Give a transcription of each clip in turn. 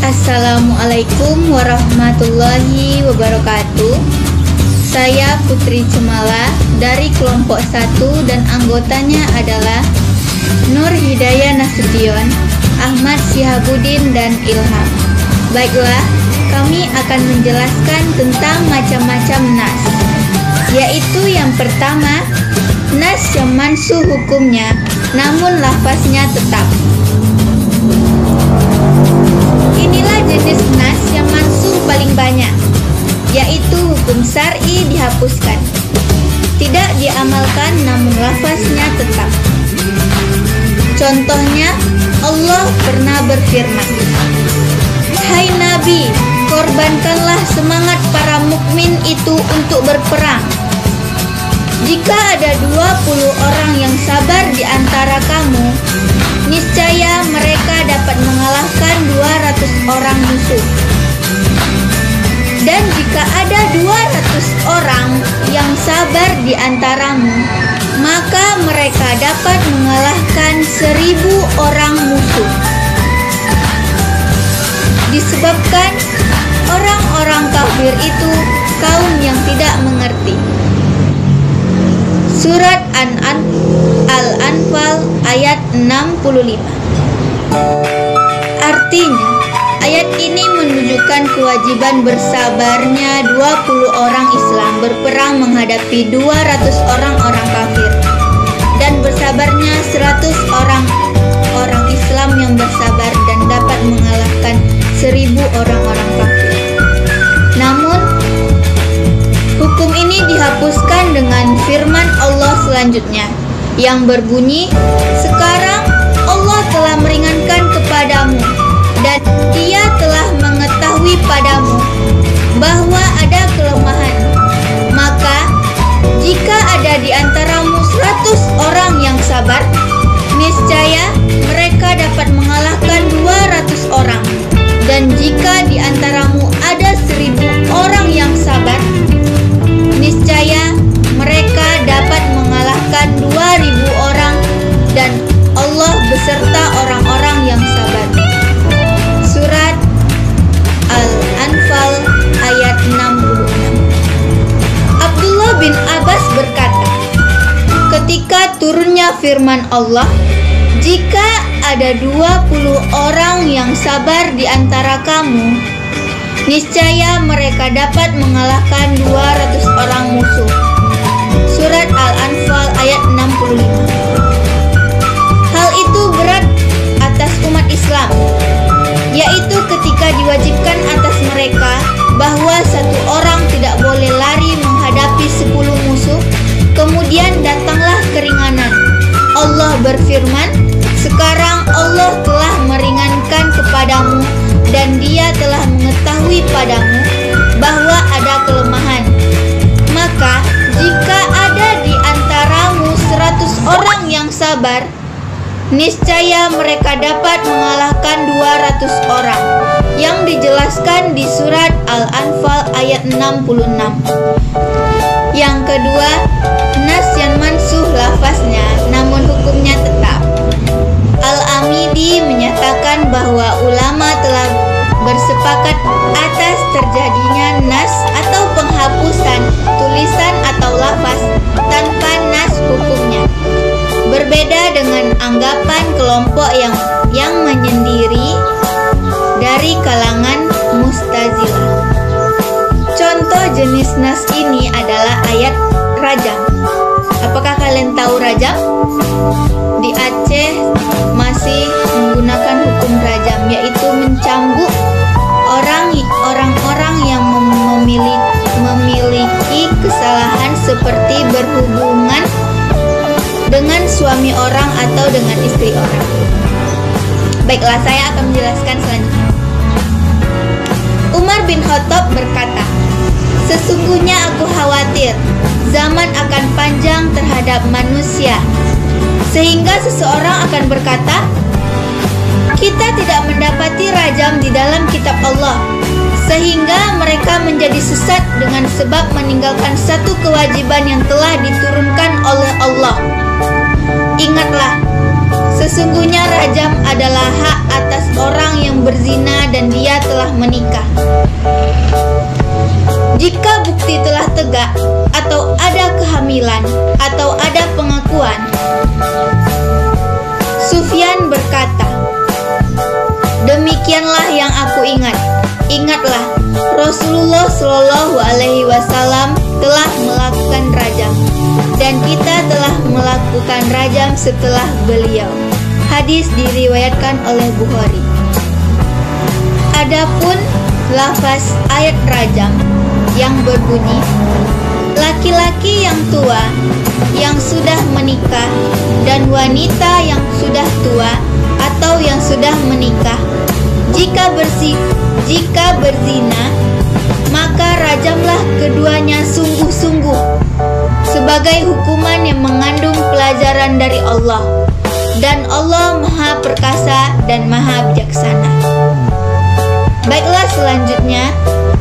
Assalamualaikum warahmatullahi wabarakatuh. Saya Putri Cemala dari kelompok 1 dan anggotanya adalah Nur Hidayah Nasution, Ahmad Syihabuddin dan Ilham. Baiklah, kami akan menjelaskan tentang macam-macam nas, yaitu yang pertama, nas yang mansuh hukumnya namun lafaznya tetap. Inilah jenis nas yang mansuh paling banyak, yaitu hukum syar'i dihapuskan, tidak diamalkan namun lafaznya tetap. Contohnya, Allah pernah berfirman, "Hai Nabi, korbankanlah semangat para mukmin itu untuk berperang. Jika ada 20 orang yang sabar di antara kamu, niscaya mereka dapat mengalahkan 200 orang musuh. Dan jika ada 200 orang yang sabar di antaramu, maka mereka dapat mengalahkan 1000 orang musuh." Disebabkan orang-orang kafir itu kaum yang tidak mengerti. Surat Al-Anfal ayat 65. Artinya, ayat ini menunjukkan kewajiban bersabarnya 20 orang Islam berperang menghadapi 200 orang kafir, dan bersabarnya 100 orang Islam yang bersabar dan dapat mengalahkan 1000 orang kafir. Namun, hukum ini dihapuskan dengan firman Allah selanjutnya yang berbunyi, "Sekarang Allah telah meringankan kepadamu dan Dia telah mengetahui padamu bahwa ada kelemahan. Maka jika ada di antaramu 100 orang yang sabar, niscaya mereka dapat mengalahkan 200 orang. Dan jika di antaramu ada 1000 orang yang sabar, niscaya mereka dapat mengalahkan 2000 orang, dan Allah beserta orang-orang yang sabar." Surat Al-Anfal ayat 66. Abdullah bin Abbas berkata, ketika turunnya firman Allah, "Jika ada 20 orang yang sabar di antara kamu, niscaya mereka dapat mengalahkan 200 orang musuh." Surat Al-Anfal ayat 65. Hal itu berat atas umat Islam, yaitu ketika diwajibkan atas mereka bahwa satu orang tidak boleh lari menghadapi 10 musuh, kemudian datanglah keringanan. Allah berfirman, "Sekarang Allah telah meringankan kepadamu dan Dia telah mengetahui padamu bahwa ada kelemahan. Maka jika ada di antaramu 100 orang yang sabar, niscaya mereka dapat mengalahkan 200 orang." Yang dijelaskan di surat Al-Anfal ayat 66. Yang kedua, nas yang mansuh lafaznya namun hukumnya tetap. Al-Amidi menyatakan bahwa ulama telah bersepakat atas terjadinya nas atau penghapusan tulisan atau lafaz tanpa nas hukumnya. Berbeda dengan anggapan kelompok yang menyendiri dari kalangan Mu'tazilah. Contoh jenis nas ini adalah ayat rajam. Apakah kalian tahu rajam? Di Aceh masih menggunakan hukum rajam, yaitu mencambuk orang-orang yang memiliki kesalahan seperti berhubungan dengan suami orang atau dengan istri orang. Baiklah, saya akan menjelaskan selanjutnya. Umar bin Khattab berkata, "Sesungguhnya aku khawatir zaman akan panjang terhadap manusia, sehingga seseorang akan berkata, 'Kita tidak mendapati rajam di dalam kitab Allah,' sehingga mereka menjadi sesat dengan sebab meninggalkan satu kewajiban yang telah diturunkan oleh Allah. Ingatlah, sesungguhnya rajam adalah hak atas orang yang berzina dan dia telah menikah. Jika bukti telah tegak atau ada kehamilan atau ada pengakuan, Sufyan berkata, "Demikianlah yang aku ingat. Ingatlah, Rasulullah Shallallahu Alaihi Wasallam telah melakukan rajam, dan kita telah melakukan rajam setelah beliau." Hadis diriwayatkan oleh Bukhari. Adapun lafaz ayat rajam yang berbunyi, laki-laki yang tua yang sudah menikah dan wanita yang sudah tua atau yang sudah menikah, jika berzina, maka rajamlah keduanya sungguh-sungguh sebagai hukuman yang mengandung pelajaran dari Allah, dan Allah Maha Perkasa dan Maha Bijaksana. Baiklah, selanjutnya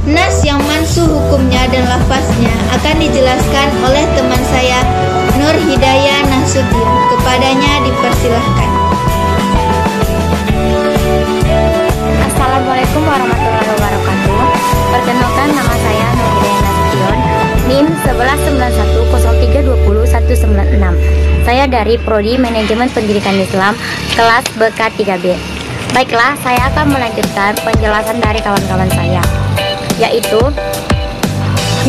nas yang mansuh hukumnya dan lafaznya akan dijelaskan oleh teman saya Nur Hidayah Nasution. Kepadanya dipersilahkan. Assalamualaikum warahmatullahi wabarakatuh. Perkenalkan, nama saya Nur Hidayah Nasution, NIM 119103201196. Saya dari Prodi Manajemen Pendidikan Islam, kelas BK3B. Baiklah, saya akan melanjutkan penjelasan dari kawan-kawan saya, yaitu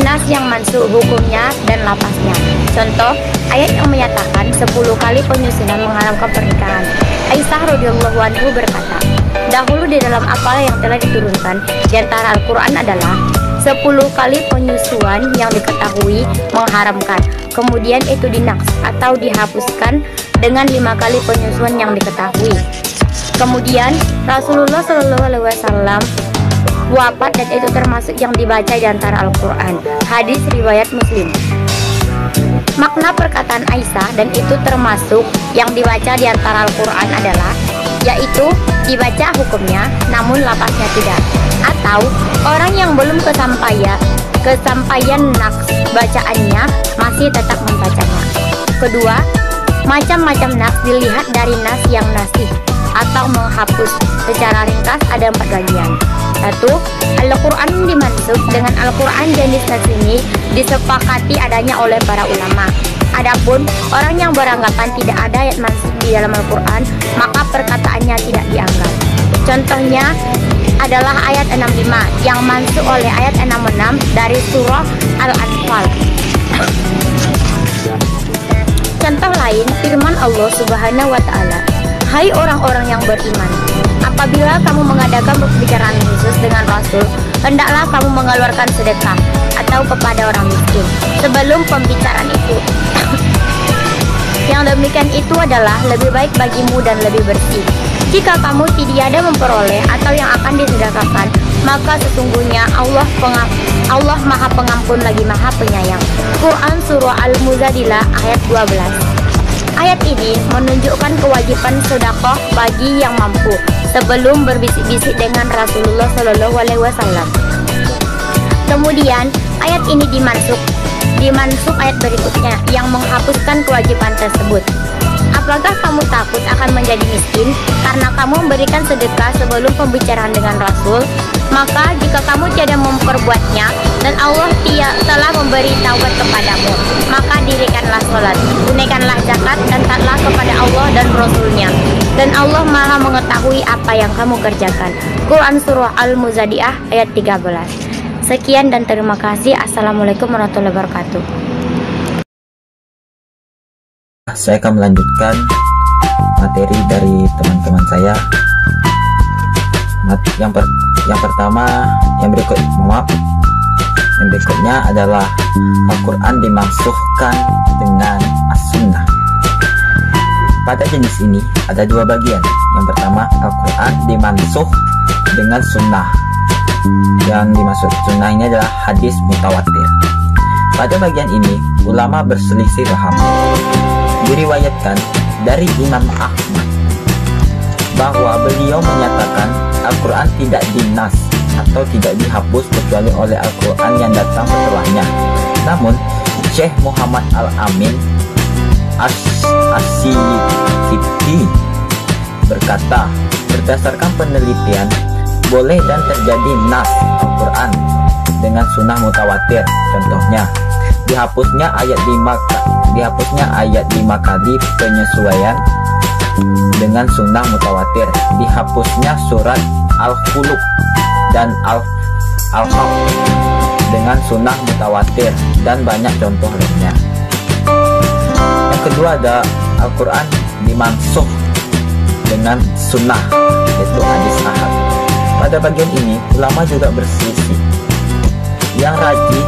nas yang mansuh hukumnya dan lafaznya. Contoh, ayat yang menyatakan 10 kali penyusunan mengharamkan pernikahan. Aisyah radhiyallahu anhu berkata, dahulu di dalam apa yang telah diturunkan di antara Al-Quran adalah 10 kali penyusuan yang diketahui mengharamkan, kemudian itu dinaks atau dihapuskan dengan 5 kali penyusuan yang diketahui. Kemudian Rasulullah Shallallahu Alaihi Wasallam wafat dan itu termasuk yang dibaca di antara Al-Quran. Hadis riwayat Muslim. Makna perkataan Aisyah dan itu termasuk yang dibaca di antara Al-Quran adalah, yaitu dibaca hukumnya namun lafaznya tidak, atau orang yang belum kesampaian naks bacaannya masih tetap membacanya. Kedua, macam-macam naks dilihat dari nas yang nasih atau menghapus. Secara ringkas ada 4 bagian. 1. Al-Quran dimansukh. Dengan Al-Quran jenis nas ini disepakati adanya oleh para ulama. Adapun orang yang beranggapan tidak ada ayat mansukh di dalam Al-Quran, maka perkataannya tidak dianggap. Contohnya adalah ayat 65 yang mansukh oleh ayat 66 dari surah Al-Anfal. Contoh lain, firman Allah Subhanahu wa Ta'ala, hai orang-orang yang beriman, apabila kamu mengadakan pembicaraan khusus dengan Rasul, hendaklah kamu mengeluarkan sedekah atau kepada orang miskin sebelum pembicaraan itu. Yang demikian itu adalah lebih baik bagimu dan lebih bersih. Jika kamu tiada memperoleh atau yang akan disedekahkan, maka sesungguhnya Allah Maha Pengampun lagi Maha Penyayang. Quran Surah Al-Muzadilah ayat 12. Ayat ini menunjukkan kewajiban sedekah bagi yang mampu sebelum berbisik-bisik dengan Rasulullah Shallallahu Alaihi Wasallam. Kemudian ayat ini dimansukh ayat berikutnya yang menghapuskan kewajiban tersebut. Apakah kamu takut akan menjadi miskin karena kamu memberikan sedekah sebelum pembicaraan dengan Rasul? Maka jika kamu tidak memperbuatnya dan Allah telah memberi taubat kepadamu, maka dirikanlah sholat, tunaikanlah zakat, dan taatlah kepada Allah dan Rasulnya. Dan Allah Maha mengetahui apa yang kamu kerjakan. Quran Surah Al-Muzadiah ayat 13. Sekian dan terima kasih. Assalamualaikum warahmatullahi wabarakatuh. Saya akan melanjutkan materi dari teman-teman saya. Yang berikutnya adalah Al-Quran dimansukhkan dengan As-Sunnah. Pada jenis ini ada 2 bagian. Yang pertama, Al-Quran dimansukh dengan Sunnah. Yang dimaksud Sunnah ini adalah hadis mutawatir. Pada bagian ini ulama berselisih paham. Diriwayatkan dari Imam Ahmad bahwa beliau menyatakan Al-Quran tidak dinas atau tidak dihapus kecuali oleh Al-Quran yang datang setelahnya. Namun Syekh Muhammad Al-Amin As-Syiqiti berkata berdasarkan penelitian, boleh dan terjadi nas Al-Quran dengan sunnah mutawatir. Contohnya, dihapusnya ayat 5 kali penyesuaian dengan sunnah mutawatir, dihapusnya surat Al-Khuluq dan Al-Haq dengan sunnah mutawatir, dan banyak contoh lainnya. Yang kedua ada Al-Quran dimansuh dengan sunnah, yaitu hadis ahad. Pada bagian ini ulama juga berselisih. Yang rajih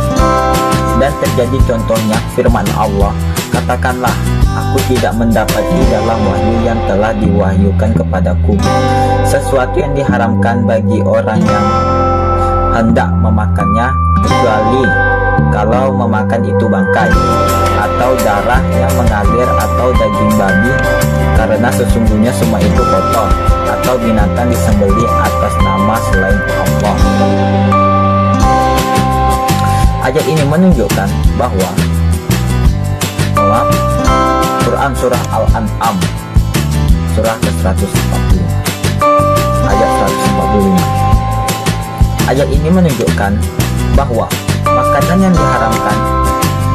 dan terjadi contohnya firman Allah, katakanlah, aku tidak mendapati dalam wahyu yang telah diwahyukan kepadaku sesuatu yang diharamkan bagi orang yang hendak memakannya, kecuali kalau memakan itu bangkai atau darah yang mengalir atau daging babi, karena sesungguhnya semua itu kotor, atau binatang disembelih atas nama selain Allah. Ayat ini menunjukkan bahwa Quran surah Al-An'am surah ke-145 ayat 145. Ayat ini menunjukkan bahwa makanan yang diharamkan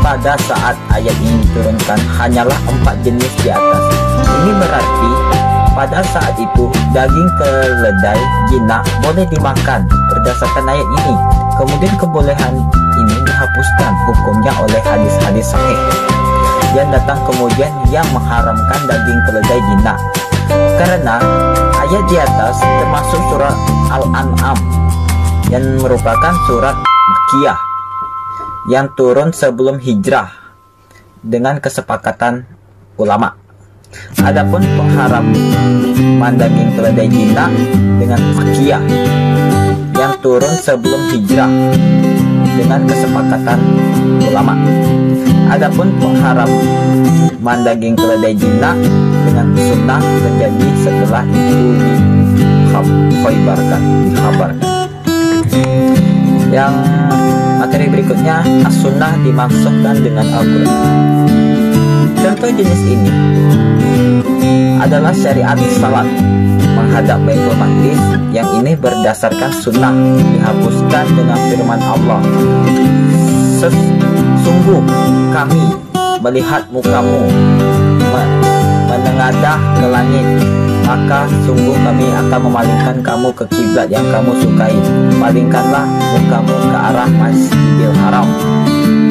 pada saat ayat ini diturunkan hanyalah 4 jenis di atas. Ini berarti pada saat itu daging keledai jinak boleh dimakan berdasarkan ayat ini. Kemudian kebolehan ini dihapuskan hukumnya oleh hadis-hadis sahih yang datang kemudian yang mengharamkan daging keledai jinak. Karena ayat di atas termasuk surah Al-An'am yang merupakan surat Makkiyah yang turun sebelum hijrah dengan kesepakatan ulama. Adapun pengharaman daging keledai jinak dengan Makkiyah yang turun sebelum hijrah dengan kesepakatan ulama. Adapun pengharaman daging keledai jinak dengan sunnah terjadi setelah itu dikhabarkan. Yang materi berikutnya, as-sunnah dimansuhkan dengan Al-Quran. Contoh jenis ini adalah syariat salat menghadap Baitul Maqdis, yang ini berdasarkan sunnah, dihapuskan dengan firman Allah, sungguh kami melihat mukamu menengadah ke langit, maka sungguh kami akan memalingkan kamu ke kiblat yang kamu sukai. Palingkanlah mukamu ke arah Masjidil Haram,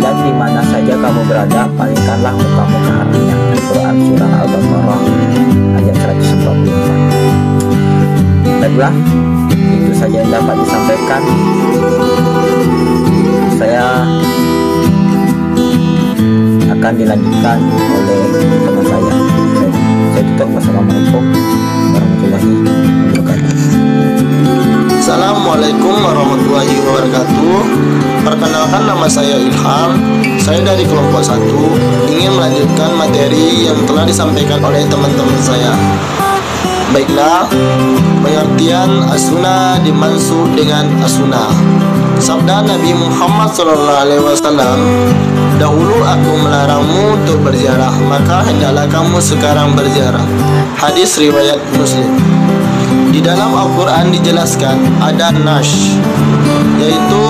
dan di mana saja kamu berada, palingkanlah mukamu ke arahnya. Quran surah Al-Baqarah ayat 144. Baiklah, itu saja yang dapat disampaikan. Saya akan dilanjutkan oleh teman saya. Saya tutup. Wassalamualaikum warahmatullahi wabarakatuh. Assalamualaikum warahmatullahi wabarakatuh. Perkenalkan, nama saya Ilham. Saya dari kelompok 1 ingin melanjutkan materi yang telah disampaikan oleh teman-teman saya. Baiklah, pengertian as-sunnah dimansuh dengan as-sunnah. Sabda Nabi Muhammad SAW, dahulu aku melarangmu untuk berziarah, maka hendaklah kamu sekarang berziarah. Hadis riwayat Muslim. Di dalam Al-Quran dijelaskan ada nash, yaitu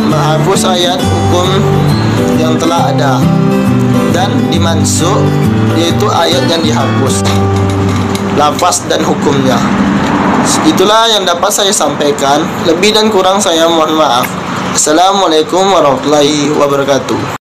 menghapus ayat hukum yang telah ada, dan dimansuh, yaitu ayat yang dihapus lafaz dan hukumnya. Itulah yang dapat saya sampaikan. Lebih dan kurang saya mohon maaf. Assalamualaikum warahmatullahi wabarakatuh.